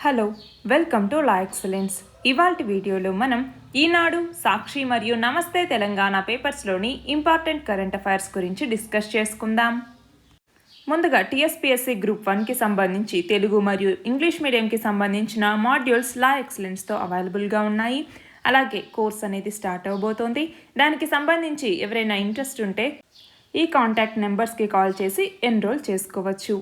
Hello, welcome to law excellence. ఇవాల్టి వీడియోలో మనం ఈనాడు, సాక్షి మరియు నమస్తే తెలంగాణ పేపర్స్లోని ఇంపార్టెంట్ కరెంట్ అఫైర్స్ గురించి డిస్కస్ చేసుకుందాం. ముందుగా టీఎస్పీఎస్సీ గ్రూప్ 1కి సంబంధించి తెలుగు మరియు ఇంగ్లీష్ మీడియంకి సంబంధించిన మాడ్యూల్స్ లా ఎక్సలెన్స్తో అవైలబుల్గా ఉన్నాయి. అలాగే కోర్స్ అనేది స్టార్ట్ అవబోతోంది. దానికి సంబంధించి ఎవరైనా ఇంట్రెస్ట్ ఉంటే ఈ కాంటాక్ట్ నెంబర్స్కి కాల్ చేసి ఎన్రోల్ చేసుకోవచ్చు.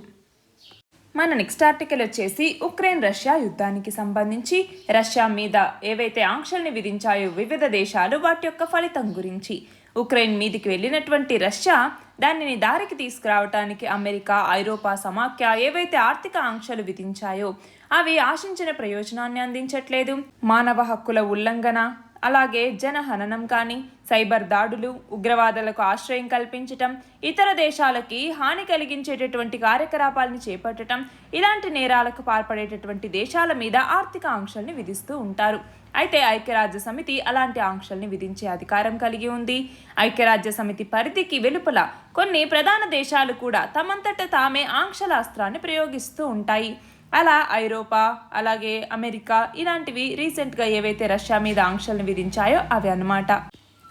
మన నెక్స్ట్ ఆర్టికల్ వచ్చేసి ఉక్రెయిన్ రష్యా యుద్ధానికి సంబంధించి రష్యా మీద ఏవైతే ఆంక్షల్ని విధించాయో వివిధ దేశాలు వాటి యొక్క ఫలితం గురించి. ఉక్రెయిన్ మీదికి వెళ్ళినటువంటి రష్యా దానిని దారికి తీసుకురావడానికి అమెరికా, ఐరోపా సమాఖ్య ఏవైతే ఆర్థిక ఆంక్షలు విధించాయో అవి ఆశించిన ప్రయోజనాన్ని అందించట్లేదు. మానవ హక్కుల ఉల్లంఘన, అలాగే జనహననం కానీ, సైబర్ దాడులు, ఉగ్రవాదులకు ఆశ్రయం కల్పించటం, ఇతర దేశాలకి హాని కలిగించేటటువంటి కార్యకలాపాలను చేపట్టడం, ఇలాంటి నేరాలకు పాల్పడేటటువంటి దేశాల మీద ఆర్థిక ఆంక్షల్ని విధిస్తూ ఉంటారు. అయితే ఐక్యరాజ్య సమితి అలాంటి ఆంక్షల్ని విధించే అధికారం కలిగి ఉంది. ఐక్యరాజ్య సమితి పరిధికి వెలుపల కొన్ని ప్రధాన దేశాలు కూడా తమంతట తామే ఆంక్షల అస్త్రాన్ని ప్రయోగిస్తూ ఉంటాయి. అలా ఐరోపా, అలాగే అమెరికా ఇలాంటివి రీసెంట్గా ఏవైతే రష్యా మీద ఆంక్షలను విధించాయో అవి అన్నమాట.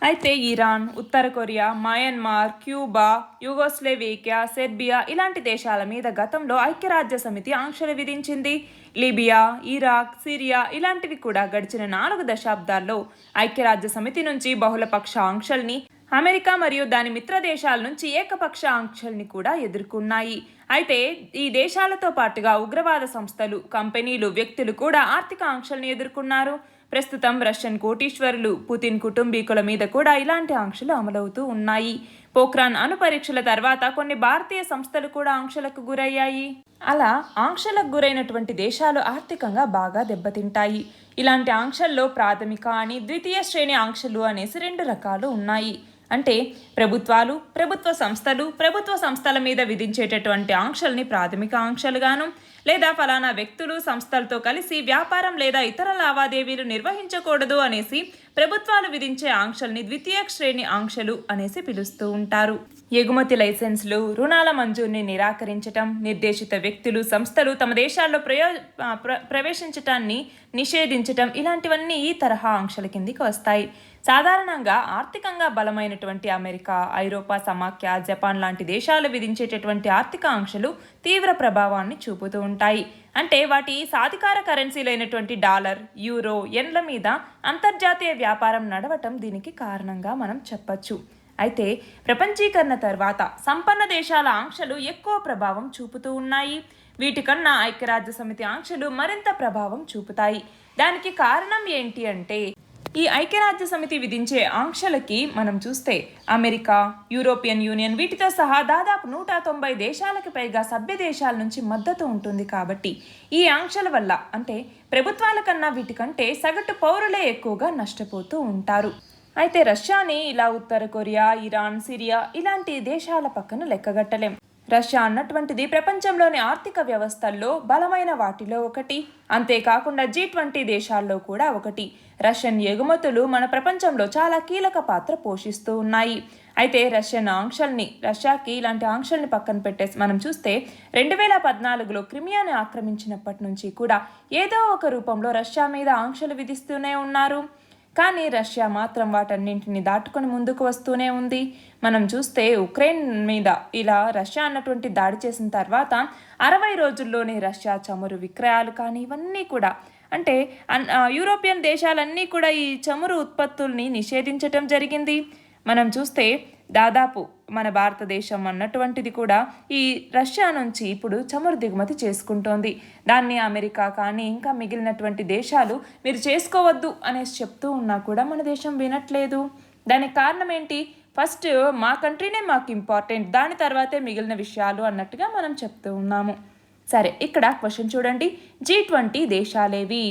అయితే ఇరాన్, ఉత్తర కొరియా, మయన్మార్, క్యూబా, యుగోస్లోవేకియా, సెర్బియా ఇలాంటి దేశాల మీద గతంలో ఐక్యరాజ్య సమితి ఆంక్షలు విధించింది. లిబియా, ఇరాక్, సిరియా ఇలాంటివి కూడా గడిచిన 4 దశాబ్దాల్లో ఐక్యరాజ్య సమితి నుంచి బహుళపక్ష ఆంక్షల్ని, అమెరికా మరియు దాని మిత్ర దేశాల నుంచి ఏకపక్ష ఆంక్షల్ని కూడా ఎదుర్కొన్నాయి. అయితే ఈ దేశాలతో పాటుగా ఉగ్రవాద సంస్థలు, కంపెనీలు, వ్యక్తులు కూడా ఆర్థిక ఆంక్షల్ని ఎదుర్కొన్నారు. ప్రస్తుతం రష్యన్ కోటీశ్వరులు, పుతిన్ కుటుంబీకుల మీద కూడా ఇలాంటి ఆంక్షలు అమలవుతూ ఉన్నాయి. పోఖ్రాన్ అణు పరీక్షల తర్వాత కొన్ని భారతీయ సంస్థలు కూడా ఆంక్షలకు గురయ్యాయి. అలా ఆంక్షలకు గురైనటువంటి దేశాలు ఆర్థికంగా బాగా దెబ్బతింటాయి. ఇలాంటి ఆంక్షల్లో ప్రాథమిక అని, ద్వితీయ శ్రేణి ఆంక్షలు అనేసి 2 రకాలు ఉన్నాయి. అంటే ప్రభుత్వాలు, ప్రభుత్వ సంస్థల మీద విధించేటటువంటి ఆంక్షల్ని ప్రాథమిక ఆంక్షలుగాను, లేదా ఫలానా వ్యక్తులు, సంస్థలతో కలిసి వ్యాపారం లేదా ఇతర లావాదేవీలు నిర్వహించకూడదు అనేసి ప్రభుత్వాలు విధించే ఆంక్షల్ని ద్వితీయ శ్రేణి ఆంక్షలు అనేసి పిలుస్తూ ఉంటారు. ఎగుమతి లైసెన్సులు, రుణాల మంజూరుని నిరాకరించటం, నిర్దేశిత వ్యక్తులు, సంస్థలు తమ దేశాల్లో ప్రవేశించటాన్ని నిషేధించటం ఇలాంటివన్నీ ఈ తరహా ఆంక్షల కిందికి వస్తాయి. సాధారణంగా ఆర్థికంగా బలమైనటువంటి అమెరికా, ఐరోపా సమాఖ్య, జపాన్ లాంటి దేశాలు విధించేటటువంటి ఆర్థిక ఆంక్షలు తీవ్ర ప్రభావాన్ని చూపుతూ ఉంటాయి. అంటే వాటి సాధికార కరెన్సీలైనటువంటి డాలర్, యూరో, యెన్ల మీద అంతర్జాతీయ వ్యాపారం నడవటం దీనికి కారణంగా మనం చెప్పచ్చు. అయితే ప్రపంచీకరణ తర్వాత సంపన్న దేశాల ఆంక్షలు ఎక్కువ ప్రభావం చూపుతూ ఉన్నాయి. వీటికన్నా ఐక్యరాజ్య సమితి ఆంక్షలు మరింత ప్రభావం చూపుతాయి. దానికి కారణం ఏంటి అంటే ఈ ఐక్యరాజ్య సమితి విధించే ఆంక్షలకి మనం చూస్తే అమెరికా, యూరోపియన్ యూనియన్ వీటితో సహా దాదాపు 190 దేశాలకు పైగా సభ్య దేశాల నుంచి మద్దతు ఉంటుంది. కాబట్టి ఈ ఆంక్షల వల్ల అంటే ప్రభుత్వాల కన్నా వీటికంటే సగటు పౌరులే ఎక్కువగా నష్టపోతూ ఉంటారు. అయితే రష్యాని ఇలా ఉత్తర కొరియా, ఇరాన్, సిరియా ఇలాంటి దేశాల పక్కన లెక్కగట్టలేం. రష్యా అన్నటువంటిది ప్రపంచంలోని ఆర్థిక వ్యవస్థల్లో బలమైన వాటిలో ఒకటి. అంతేకాకుండా G20 దేశాల్లో కూడా ఒకటి. రష్యన్ ఎగుమతులు మన ప్రపంచంలో చాలా కీలక పాత్ర పోషిస్తూ ఉన్నాయి. అయితే రష్యాకి ఇలాంటి ఆంక్షల్ని పక్కన పెట్టేసి మనం చూస్తే 2014లో క్రిమియాని ఆక్రమించినప్పటి నుంచి కూడా ఏదో ఒక రూపంలో రష్యా మీద ఆంక్షలు విధిస్తూనే ఉన్నారు. కానీ రష్యా మాత్రం వాటన్నింటిని దాటుకొని ముందుకు వస్తూనే ఉంది. మనం చూస్తే ఉక్రెయిన్ మీద ఇలా రష్యా అన్నటువంటి దాడి చేసిన తర్వాత 60 రోజుల్లోనే రష్యా చమురు విక్రయాలు కానీ ఇవన్నీ కూడా అంటే యూరోపియన్ దేశాలన్నీ కూడా ఈ చమురు ఉత్పత్తుల్ని నిషేధించటం జరిగింది. మనం చూస్తే దాదాపు మన భారతదేశం అన్నటువంటిది కూడా ఈ రష్యా నుంచి ఇప్పుడు చమురు దిగుమతి చేసుకుంటోంది. దాన్ని అమెరికా కానీ ఇంకా మిగిలినటువంటి దేశాలు మీరు చేసుకోవద్దు అనేసి చెప్తూ ఉన్నా కూడా మన దేశం వినట్లేదు. దానికి కారణం ఏంటి? ఫస్ట్ మా కంట్రీనే మాకు ఇంపార్టెంట్, దాని తర్వాతే మిగిలిన విషయాలు అన్నట్టుగా మనం చెప్తూ ఉన్నాము. సరే, ఇక్కడ క్వశ్చన్ చూడండి. G20 దేశాలేవి?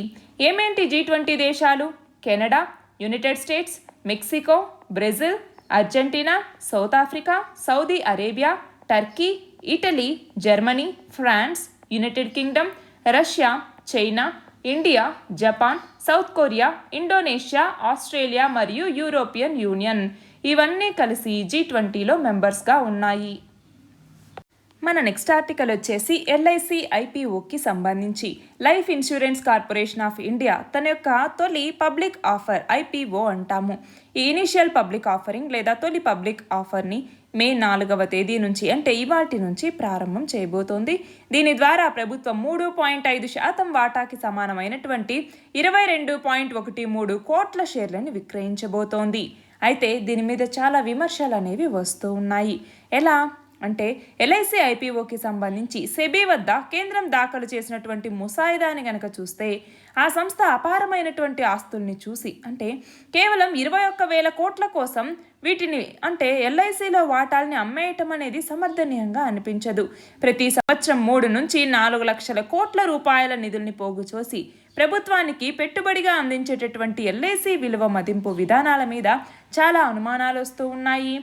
ఏమేంటి G20 దేశాలు? Canada, United States, Mexico, Brazil, Argentina, South Africa, Saudi Arabia, Turkey, Italy, Germany, France, United Kingdom, Russia, China, India, Japan, South Korea, Indonesia, Australia మరియు యూరోపియన్ యూనియన్ ఇవన్నీ కలిసి G20లో మెంబర్స్గా ఉన్నాయి. మన నెక్స్ట్ ఆర్టికల్ వచ్చేసి ఎల్ఐసి ఐపీఓకి సంబంధించి Life Insurance Corporation of India తన యొక్క తొలి పబ్లిక్ ఆఫర్ ఐపీఓ అంటాము. ఈ ఇనిషియల్ పబ్లిక్ ఆఫరింగ్ లేదా తొలి పబ్లిక్ ఆఫర్ని మే 4వ తేదీ నుంచి అంటే ఇవాటి నుంచి ప్రారంభం చేయబోతోంది. దీని ద్వారా ప్రభుత్వం 3.5% వాటాకి సమానమైనటువంటి 22.13 కోట్ల షేర్లను విక్రయించబోతోంది. అయితే దీని మీద చాలా విమర్శలు అనేవి వస్తూ ఉన్నాయి. ఎలా అంటే ఎల్ఐసి ఐపీఓకి సంబంధించి సెబీ వద్ద కేంద్రం దాఖలు చేసినటువంటి ముసాయిదాని గనక చూస్తే ఆ సంస్థ అపారమైనటువంటి ఆస్తుల్ని చూసి అంటే కేవలం 21,000 కోట్ల కోసం వీటిని అంటే ఎల్ఐసిలో వాటాల్ని అమ్మేయటం అనేది సమర్థనీయంగా అనిపించదు. ప్రతి సంవత్సరం 3 నుంచి 4 లక్షల కోట్ల రూపాయల నిధుల్ని పోగు చేసి ప్రభుత్వానికి పెట్టుబడిగా అందించేటటువంటి ఎల్ఐసి విలువ మదింపు విధానాల మీద చాలా అనుమానాలు వస్తూ ఉన్నాయి.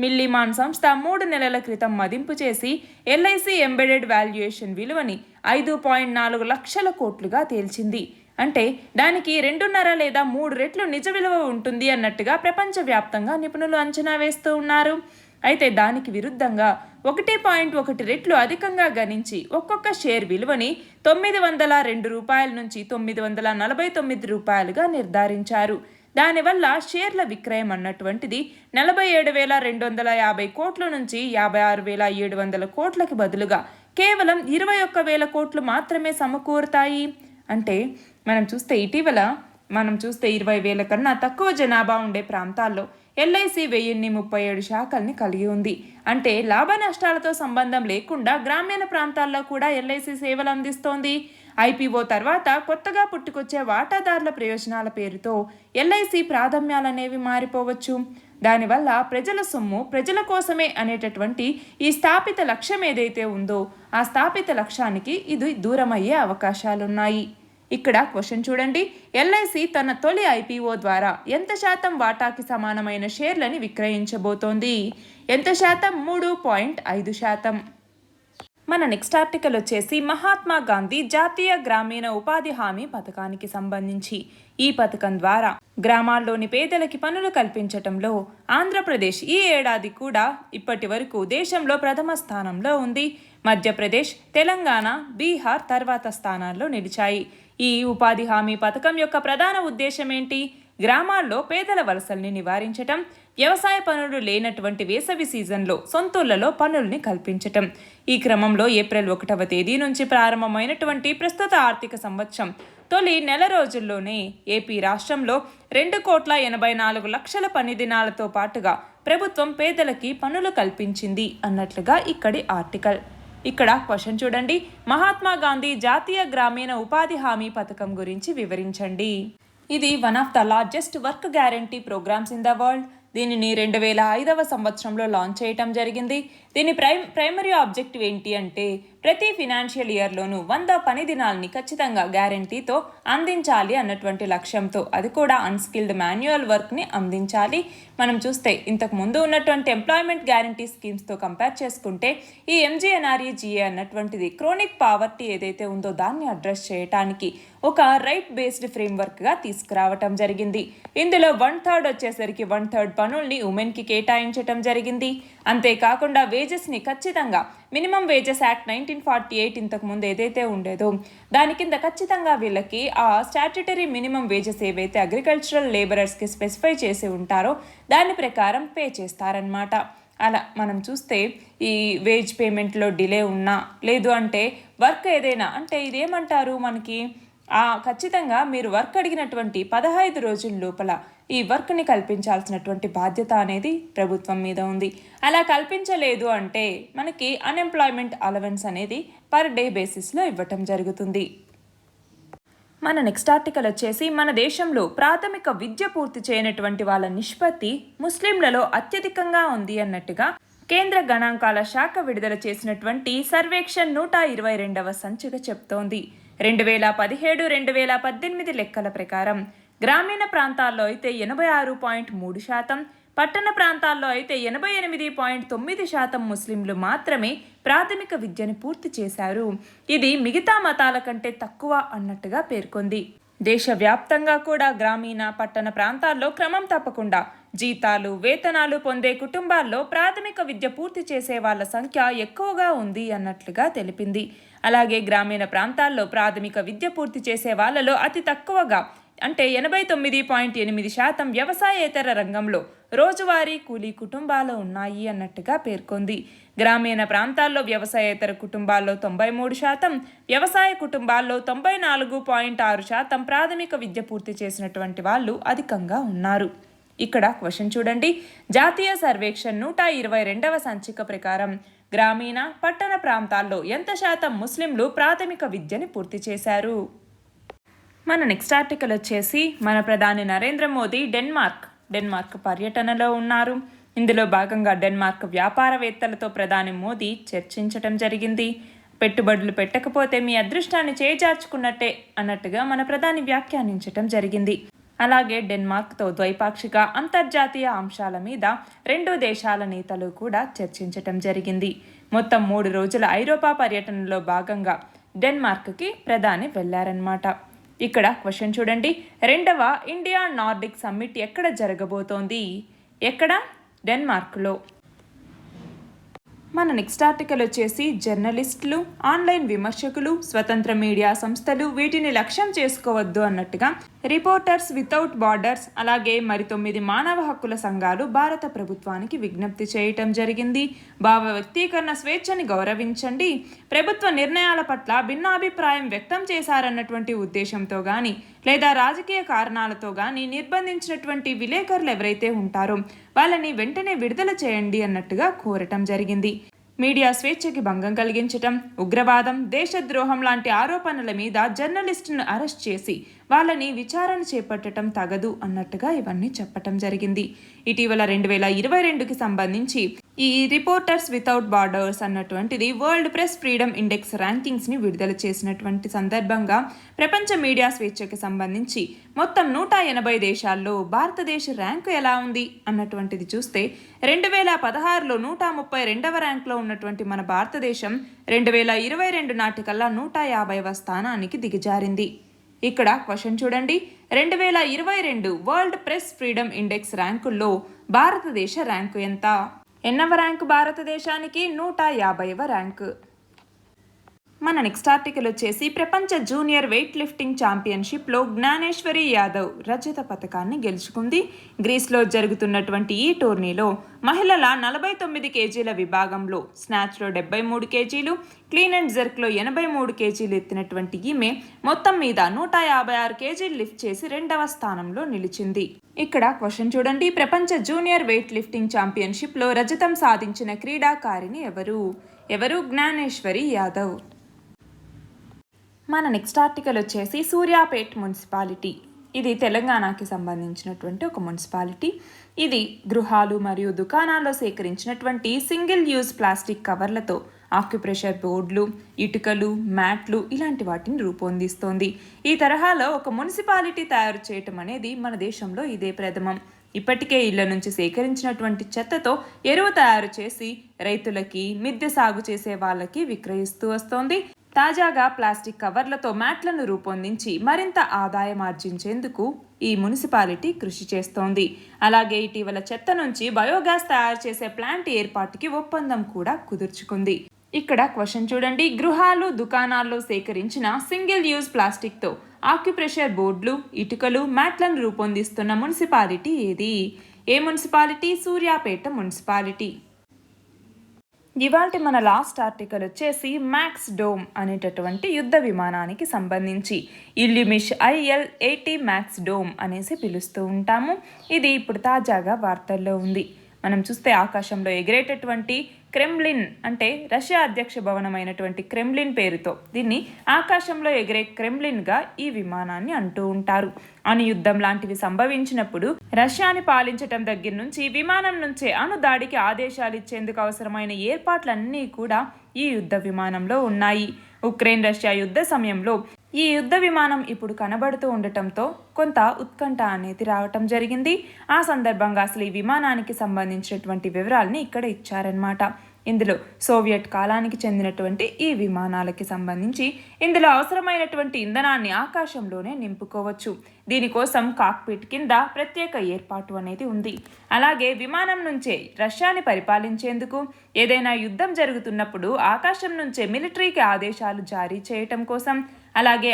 మిల్లిమాన్ సంస్థ 3 నెలల క్రితం మదింపు చేసి ఎల్ఐసి ఎంబెడెడ్ వాల్యుయేషన్ విలువని 5.4 లక్షల కోట్లుగా తేల్చింది. అంటే దానికి 2.5 లేదా 3 రెట్లు నిజ విలువ ఉంటుంది అన్నట్టుగా ప్రపంచవ్యాప్తంగా నిపుణులు అంచనా వేస్తూ ఉన్నారు. అయితే దానికి విరుద్ధంగా 1.1 రెట్లు అధికంగా గణించి ఒక్కొక్క షేర్ విలువని 902 రూపాయల నుంచి 949 రూపాయలుగా నిర్ధారించారు. దానివల్ల షేర్ల విక్రయం అన్నటువంటిది 47,250 కోట్ల నుంచి 56,700 కోట్లకి బదులుగా కేవలం 21,000 కోట్లు మాత్రమే సమకూరుతాయి. అంటే మనం చూస్తే ఇటీవల 20,000 కన్నా తక్కువ జనాభా ఉండే ప్రాంతాల్లో ఎల్ఐసి 1037 శాఖల్ని కలిగి ఉంది. అంటే లాభ నష్టాలతో సంబంధం లేకుండా గ్రామీణ ప్రాంతాల్లో కూడా ఎల్ఐసి సేవలు అందిస్తోంది. ఐపీఓ తర్వాత కొత్తగా పుట్టుకొచ్చే వాటాదారుల ప్రయోజనాల పేరుతో ఎల్ఐసి ప్రాధాన్యాలనేవి మారిపోవచ్చు. దానివల్ల ప్రజల సొమ్ము ప్రజల కోసమే అనేటటువంటి ఈ స్థాపిత లక్ష్యం ఏదైతే ఉందో ఆ స్థాపిత లక్ష్యానికి ఇది దూరమయ్యే అవకాశాలున్నాయి. ఇక్కడ క్వశ్చన్ చూడండి, ఎల్ఐసి తన తొలి ఐపీఓ ద్వారా ఎంత శాతం వాటాకి సమానమైన షేర్లని విక్రయించబోతోంది? ఎంత శాతం? 3.5%. మన నెక్స్ట్ ఆర్టికల్ వచ్చేసి మహాత్మా గాంధీ జాతీయ గ్రామీణ ఉపాధి హామీ పథకానికి సంబంధించి. ఈ పథకం ద్వారా గ్రామాల్లోని పేదలకి పనులు కల్పించటంలో ఆంధ్రప్రదేశ్ ఈ ఏడాది కూడా ఇప్పటి వరకు దేశంలో ప్రథమ స్థానంలో ఉంది. మధ్యప్రదేశ్, తెలంగాణ, బీహార్ తర్వాత స్థానాల్లో నిలిచాయి. ఈ ఉపాధి హామీ పథకం యొక్క ప్రధాన ఉద్దేశం ఏంటి? గ్రామాల్లో పేదల వలసల్ని నివారించటం, వ్యవసాయ పనులు లేనటువంటి వేసవి సీజన్లో సొంతూళ్లలో పనుల్ని కల్పించటం. ఈ క్రమంలో ఏప్రిల్ 1వ తేదీ నుంచి ప్రారంభమైనటువంటి ప్రస్తుత ఆర్థిక సంవత్సరం తొలి నెల రోజుల్లోనే ఏపీ రాష్ట్రంలో 2,84,00,000 పని దినాలతో పాటుగా ప్రభుత్వం పేదలకి పనులు కల్పించింది అన్నట్లుగా ఇక్కడి ఆర్టికల్. ఇక్కడ క్వశ్చన్ చూడండి, మహాత్మా గాంధీ జాతీయ గ్రామీణ ఉపాధి హామీ పథకం గురించి వివరించండి. ఇది one of the largest work guarantee programmes in the world. దీనిని 2005వ సంవత్సరంలో లాంచ్ చేయటం జరిగింది. దీని ప్రైమరీ ఆబ్జెక్టివ్ ఏంటి అంటే ప్రతి ఫినాన్షియల్ ఇయర్లోనూ 100 పని దినాల్ని ఖచ్చితంగా గ్యారంటీతో అందించాలి అన్నటువంటి లక్ష్యంతో, అది కూడా అన్స్కిల్డ్ మాన్యువల్ వర్క్ని అందించాలి. మనం చూస్తే ఇంతకు ముందు ఉన్నటువంటి ఎంప్లాయ్మెంట్ గ్యారంటీ స్కీమ్స్తో కంపేర్ చేసుకుంటే ఈ ఎంజీఎన్ఆర్ఈజీఏ అన్నటువంటిది క్రోనిక్ పావర్టీ ఏదైతే ఉందో దాన్ని అడ్రస్ చేయడానికి ఒక రైట్ బేస్డ్ ఫ్రేమ్వర్క్గా తీసుకురావటం జరిగింది. ఇందులో 1/3 వచ్చేసరికి 1/3 పనుల్ని ఉమెన్కి కేటాయించటం జరిగింది. అంతేకాకుండా వేజెస్ని ఖచ్చితంగా మినిమం వేజెస్ యాక్ట్ 1948 ఇంతకు ముందు ఏదైతే ఉండేదో దాని కింద ఖచ్చితంగా వీళ్ళకి ఆ స్టాట్యుటరీ మినిమం వేజెస్ ఏవైతే అగ్రికల్చరల్ లేబరర్స్కి స్పెసిఫై చేసి ఉంటారో దాని ప్రకారం పే చేస్తారనమాట. అలా మనం చూస్తే ఈ వేజ్ పేమెంట్లో డిలే ఉన్నా లేదు అంటే వర్క్ ఏదైనా అంటే ఇదేమంటారు మనకి ఖచ్చితంగా మీరు వర్క్ అడిగినటువంటి 15 రోజుల లోపల ఈ వర్క్ని కల్పించాల్సినటువంటి బాధ్యత అనేది ప్రభుత్వం మీద ఉంది. అలా కల్పించలేదు అంటే మనకి అన్ఎంప్లాయ్మెంట్ అలవెన్స్ అనేది పర్ డే బేసిస్లో ఇవ్వటం జరుగుతుంది. మన నెక్స్ట్ ఆర్టికల్ వచ్చేసి మన దేశంలో ప్రాథమిక విద్య పూర్తి చేయనటువంటి వాళ్ళ నిష్పత్తి ముస్లింలలో అత్యధికంగా ఉంది అన్నట్టుగా కేంద్ర గణాంకాల శాఖ విడుదల చేసినటువంటి సర్వేక్షణ్ 122వ సంచిక చెప్తోంది. 2017-2018 లెక్కల ప్రకారం గ్రామీణ ప్రాంతాల్లో అయితే 86.3%, పట్టణ ప్రాంతాల్లో అయితే 88.9% ముస్లింలు మాత్రమే ప్రాథమిక విద్యను పూర్తి చేశారు. ఇది మిగతా మతాల కంటే తక్కువ అన్నట్టుగా పేర్కొంది. దేశవ్యాప్తంగా కూడా గ్రామీణ పట్టణ ప్రాంతాల్లో క్రమం తప్పకుండా జీతాలు వేతనాలు పొందే కుటుంబాల్లో ప్రాథమిక విద్య పూర్తి చేసే వాళ్ళ సంఖ్య ఎక్కువగా ఉంది అన్నట్లుగా తెలిపింది. అలాగే గ్రామీణ ప్రాంతాల్లో ప్రాథమిక విద్య పూర్తి చేసే వాళ్ళలో అతి తక్కువగా అంటే 89.8% వ్యవసాయేతర రంగంలో రోజువారీ కూలీ కుటుంబాలు ఉన్నాయి అన్నట్టుగా పేర్కొంది. గ్రామీణ ప్రాంతాల్లో వ్యవసాయేతర కుటుంబాల్లో 93%, వ్యవసాయ కుటుంబాల్లో 94.6% ప్రాథమిక విద్య పూర్తి చేసినటువంటి వాళ్ళు అధికంగా ఉన్నారు. ఇక్కడ క్వశ్చన్ చూడండి. జాతీయ సర్వేక్షణ్ 122వ సంచిక ప్రకారం గ్రామీణ పట్టణ ప్రాంతాల్లో ఎంత శాతం ముస్లింలు ప్రాథమిక విద్యని పూర్తి చేశారు? మన నెక్స్ట్ ఆర్టికల్ వచ్చేసి మన ప్రధాని నరేంద్ర మోదీ డెన్మార్క్ పర్యటనలో ఉన్నారు. ఇందులో భాగంగా డెన్మార్క్ వ్యాపారవేత్తలతో ప్రధాని మోదీ చర్చించటం జరిగింది. పెట్టుబడులు పెట్టకపోతే మీ అదృష్టాన్ని చేజార్చుకున్నట్టే అన్నట్టుగా మన ప్రధాని వ్యాఖ్యానించటం జరిగింది. అలాగే డెన్మార్క్తో ద్వైపాక్షిక అంతర్జాతీయ అంశాల మీద 2 దేశాల నేతలు కూడా చర్చించటం జరిగింది. మొత్తం 3 రోజుల ఐరోపా పర్యటనలో భాగంగా డెన్మార్క్కి ప్రధాని వెళ్లారన్నమాట. ఇక్కడ క్వశ్చన్ చూడండి. 2వ ఇండియా నార్డిక్ సమ్మిట్ ఎక్కడ జరగబోతోంది? ఎక్కడ? డెన్మార్క్లో. మన నెక్స్ట్ ఆర్టికల్ వచ్చేసి జర్నలిస్టులు, ఆన్లైన్ విమర్శకులు, స్వతంత్ర మీడియా సంస్థలు వీటిని లక్ష్యం చేసుకోవద్దు అన్నట్టుగా రిపోర్టర్స్ వితౌట్ బార్డర్స్ అలాగే మరి 9 మానవ హక్కుల సంఘాలు భారత ప్రభుత్వానికి విజ్ఞప్తి చేయటం జరిగింది. భావ వ్యక్తీకరణ స్వేచ్ఛని గౌరవించండి, ప్రభుత్వ నిర్ణయాల పట్ల భిన్నాభిప్రాయం వ్యక్తం చేశారన్నటువంటి ఉద్దేశంతో కానీ లేదా రాజకీయ కారణాలతో కానీ నిర్బంధించినటువంటి విలేకరులు ఎవరైతే ఉంటారో వాళ్ళని వెంటనే విడుదల చేయండి అన్నట్టుగా కోరటం జరిగింది. మీడియా స్వేచ్ఛకి భంగం కలిగించటం, ఉగ్రవాదం, దేశద్రోహం లాంటి ఆరోపణల మీద జర్నలిస్టును అరెస్ట్ చేసి వాళ్ళని విచారణ చేపట్టడం తగదు అన్నట్టుగా ఇవన్నీ చెప్పటం జరిగింది. ఇటీవల 2022కి సంబంధించి ఈ రిపోర్టర్స్ వితౌట్ బార్డర్స్ అన్నటువంటిది వరల్డ్ ప్రెస్ ఫ్రీడమ్ ఇండెక్స్ ర్యాంకింగ్స్ని విడుదల చేసినటువంటి సందర్భంగా ప్రపంచ మీడియా స్వేచ్ఛకి సంబంధించి మొత్తం 180 దేశాల్లో భారతదేశ ర్యాంకు ఎలా ఉంది అన్నటువంటిది చూస్తే 2016లో 132వ ర్యాంక్లో ఉన్నటువంటి మన భారతదేశం 2022 నాటికల్లా 150వ స్థానానికి దిగజారింది. ఇక్కడ క్వశ్చన్ చూడండి. 2022 వరల్డ్ ప్రెస్ ఫ్రీడమ్ ఇండెక్స్ ర్యాంకుల్లో భారతదేశ ర్యాంకు ఎంత? ఎన్నవ ర్యాంకు భారతదేశానికి? 150వ ర్యాంకు. మన నెక్స్ట్ ఆర్టికల్ వచ్చేసి ప్రపంచ జూనియర్ వెయిట్ లిఫ్టింగ్ ఛాంపియన్షిప్లో జ్ఞానేశ్వరి యాదవ్ రజత పథకాన్ని గెలుచుకుంది. గ్రీస్లో జరుగుతున్నటువంటి ఈ టోర్నీలో మహిళల 49 కేజీల విభాగంలో స్నాచ్లో 73 కేజీలు, క్లీన్ అండ్ జెర్క్లో 83 కేజీలు ఎత్తినటువంటి ఈమె మొత్తం మీద 156 కేజీలు లిఫ్ట్ చేసి 2వ స్థానంలో నిలిచింది. ఇక్కడ క్వశ్చన్ చూడండి. ప్రపంచ జూనియర్ వెయిట్ లిఫ్టింగ్ ఛాంపియన్షిప్లో రజతం సాధించిన క్రీడాకారిణి ఎవరు? జ్ఞానేశ్వరి యాదవ్. మన నెక్స్ట్ ఆర్టికల్ వచ్చేసి సూర్యాపేట్ మున్సిపాలిటీ. ఇది తెలంగాణకి సంబంధించినటువంటి ఒక మున్సిపాలిటీ. ఇది గృహాలు మరియు దుకాణాల్లో సేకరించినటువంటి సింగిల్ యూజ్ ప్లాస్టిక్ కవర్లతో ఆక్యుప్రెషర్ బోర్డులు, ఇటుకలు, మ్యాట్లు ఇలాంటి వాటిని రూపొందిస్తోంది. ఈ తరహాలో ఒక మున్సిపాలిటీ తయారు చేయటం అనేది మన దేశంలో ఇదే ప్రథమం. ఇప్పటికే ఇళ్ల నుంచి సేకరించినటువంటి చెత్తతో ఎరువు తయారు చేసి రైతులకి, మిద్దె సాగు చేసే వాళ్ళకి విక్రయిస్తూ వస్తోంది. తాజాగా ప్లాస్టిక్ కవర్లతో మ్యాట్లను రూపొందించి మరింత ఆదాయం ఆర్జించేందుకు ఈ మున్సిపాలిటీ కృషి చేస్తోంది. అలాగే ఇటీవల చెత్త నుంచి బయోగ్యాస్ తయారు చేసే ప్లాంట్ ఏర్పాటుకి ఒప్పందం కూడా కుదుర్చుకుంది. ఇక్కడ క్వశ్చన్ చూడండి. గృహాలు, దుకాణాల్లో సేకరించిన సింగిల్ యూజ్ ప్లాస్టిక్తో ఆక్యుప్రెషర్ బోర్డులు, ఇటుకలు, మ్యాట్లను రూపొందిస్తున్న మున్సిపాలిటీ ఏది? ఏ మున్సిపాలిటీ? సూర్యాపేట మున్సిపాలిటీ. ఇవాల్టి మన లాస్ట్ ఆర్టికల్ వచ్చేసి మ్యాక్స్ డోమ్ అనేటటువంటి యుద్ధ విమానానికి సంబంధించి ఇల్యూమిష్ IL-80 మ్యాక్స్ డోమ్ అనేసి పిలుస్తూ ఉంటాము. ఇది ఇప్పుడు తాజాగా వార్తల్లో ఉంది. మనం చూస్తే ఆకాశంలో ఎగిరేటటువంటి క్రెమ్లిన్ అంటే రష్యా అధ్యక్ష భవనమైనటువంటి క్రెమ్లిన్ పేరుతో దీన్ని ఆకాశంలో ఎగిరే క్రెమ్లిన్గా ఈ విమానాన్ని అంటూ ఉంటారు. అణు యుద్ధం లాంటివి సంభవించినప్పుడు రష్యాని పాలించటం దగ్గర నుంచి విమానం నుంచే అణు దాడికి ఆదేశాలు ఇచ్చేందుకు అవసరమైన ఏర్పాట్లన్నీ కూడా ఈ యుద్ధ విమానంలో ఉన్నాయి. ఉక్రెయిన్ రష్యా యుద్ధ సమయంలో ఈ యుద్ధ విమానం ఇప్పుడు కనబడుతూ ఉండటంతో కొంత ఉత్కంఠ అనేది రావటం జరిగింది. ఆ సందర్భంగా అసలు ఈ విమానానికి సంబంధించినటువంటి వివరాలని ఇక్కడ ఇచ్చారనమాట. ఇందులో సోవియట్ కాలానికి చెందినటువంటి ఈ విమానాలకి సంబంధించి ఇందులో అవసరమైనటువంటి ఇంధనాన్ని ఆకాశంలోనే నింపుకోవచ్చు. దీనికోసం కాక్పిట్ కింద ప్రత్యేక ఏర్పాటు అనేది ఉంది. అలాగే విమానం నుంచే రష్యాని పరిపాలించేందుకు ఏదైనా యుద్ధం జరుగుతున్నప్పుడు ఆకాశం నుంచే మిలిటరీకి ఆదేశాలు జారీ చేయటం కోసం, అలాగే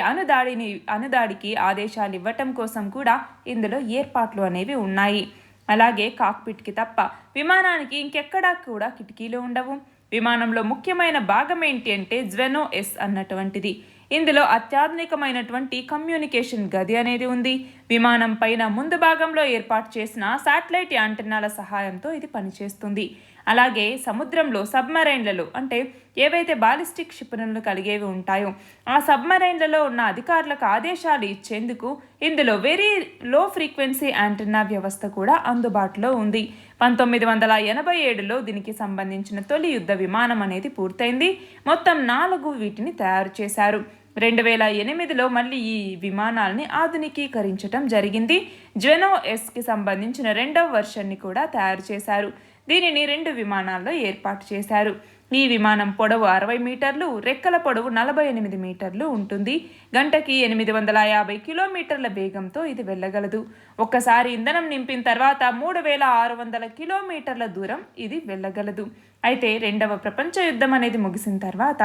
అణుదాడికి ఆదేశాలు ఇవ్వటం కోసం కూడా ఇందులో ఏర్పాట్లు అనేవి ఉన్నాయి. అలాగే కాక్పిట్కి తప్ప విమానానికి ఇంకెక్కడా కూడా కిటికీలు ఉండవు. విమానంలో ముఖ్యమైన భాగం ఏంటి అంటే జ్వెనో ఎస్ అన్నటువంటిది. ఇందులో అత్యాధునికమైనటువంటి కమ్యూనికేషన్ గది అనేది ఉంది. విమానం పైన ముందు భాగంలో ఏర్పాటు చేసిన శాటిలైట్ యాంటెన్నాల సహాయంతో ఇది పనిచేస్తుంది. అలాగే సముద్రంలో సబ్మరైన్లలో అంటే ఏవైతే బాలిస్టిక్ క్షిపణులను కలిగేవి ఉంటాయో ఆ సబ్మరైన్లలో ఉన్న అధికారులకు ఆదేశాలు ఇచ్చేందుకు ఇందులో వెరీ లో ఫ్రీక్వెన్సీ యాంటెన్నా వ్యవస్థ కూడా అందుబాటులో ఉంది. 1987లో దీనికి సంబంధించిన తొలి యుద్ధ విమానం అనేది పూర్తయింది. మొత్తం 4 వీటిని తయారు చేశారు. 2008లో మళ్ళీ ఈ విమానాల్ని ఆధునికీకరించడం జరిగింది. జ్వెనో ఎస్కి సంబంధించిన 2వ వెర్షన్ని కూడా తయారు చేశారు. దీనిని 2 విమానాల్లో ఏర్పాటు చేశారు. ఈ విమానం పొడవు 60 మీటర్లు, రెక్కల పొడవు 48 మీటర్లు ఉంటుంది. గంటకి 850 కిలోమీటర్ల వేగంతో ఇది వెళ్ళగలదు. ఒక్కసారి ఇంధనం నింపిన తర్వాత 3600 కిలోమీటర్ల దూరం ఇది వెళ్ళగలదు. అయితే 2వ ప్రపంచ యుద్ధం అనేది ముగిసిన తర్వాత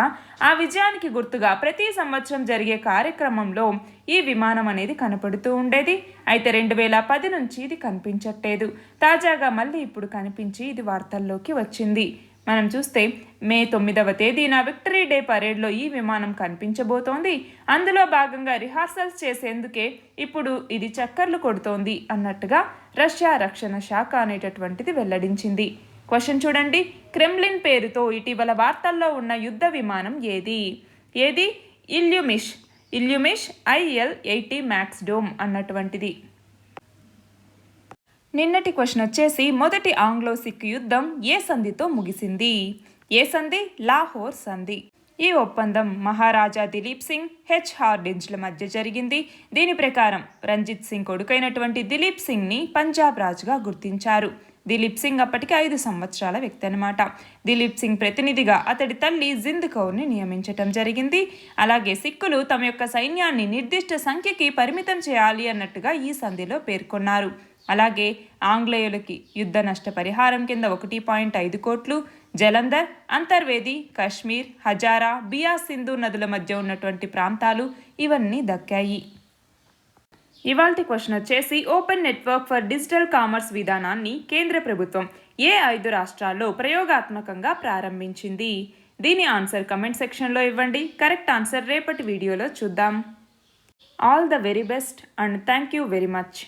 ఆ విజయానికి గుర్తుగా ప్రతి సంవత్సరం జరిగే కార్యక్రమంలో ఈ విమానం అనేది కనపడుతూ ఉండేది. అయితే 2010 నుంచి ఇది కనిపించట్లేదు. తాజాగా మళ్ళీ ఇప్పుడు కనిపించి ఇది వార్తల్లోకి వచ్చింది. మనం చూస్తే మే 9వ తేదీన విక్టరీ డే పరేడ్లో ఈ విమానం కనిపించబోతోంది. అందులో భాగంగా రిహార్సల్స్ చేసేందుకే ఇప్పుడు ఇది చక్కర్లు కొడుతోంది అన్నట్టుగా రష్యా రక్షణ శాఖ అనేటటువంటిది వెల్లడించింది. క్వశ్చన్ చూడండి, క్రెమ్లిన్ పేరుతో ఇటీవల వార్తల్లో ఉన్న యుద్ధ విమానం ఏది? ఇల్యూమిష్ IL-80 మ్యాక్స్ డోమ్ అన్నటువంటిది. నిన్నటి క్వశ్చన్ వచ్చేసి మొదటి ఆంగ్లో సిక్ యుద్ధం ఏ సంధితో ముగిసింది? ఏ సంధి? లాహోర్ సంధి. ఈ ఒప్పందం మహారాజా దిలీప్ సింగ్ హెచ్ హార్డింజ్ల మధ్య జరిగింది. దీని ప్రకారం రంజిత్ సింగ్ కొడుకైనటువంటి దిలీప్ సింగ్ని పంజాబ్ రాజుగా గుర్తించారు. దిలీప్ సింగ్ అప్పటికి 5 సంవత్సరాల వ్యక్తి అనమాట. దిలీప్ సింగ్ ప్రతినిధిగా అతడి తల్లి జింద్ కౌర్ని నియమించటం జరిగింది. అలాగే సిక్కులు తమ యొక్క సైన్యాన్ని నిర్దిష్ట సంఖ్యకి పరిమితం చేయాలి అన్నట్టుగా ఈ సంధిలో పేర్కొన్నారు. అలాగే ఆంగ్లేయులకి యుద్ధ నష్టపరిహారం కింద 1.5 కోట్లు, జలంధర్, అంతర్వేది, కశ్మీర్, హజారా, బియాస్ సింధు నదుల మధ్య ఉన్నటువంటి ప్రాంతాలు ఇవన్నీ దక్కాయి. ఇవాల్టి క్వశ్చన్ వచ్చేసి open network for digital commerce విధానాన్ని కేంద్ర ప్రభుత్వం ఏ 5 రాష్ట్రాల్లో ప్రయోగాత్మకంగా ప్రారంభించింది? దీని ఆన్సర్ కమెంట్ సెక్షన్లో ఇవ్వండి. కరెక్ట్ ఆన్సర్ రేపటి వీడియోలో చూద్దాం. All the very best and thank you very much.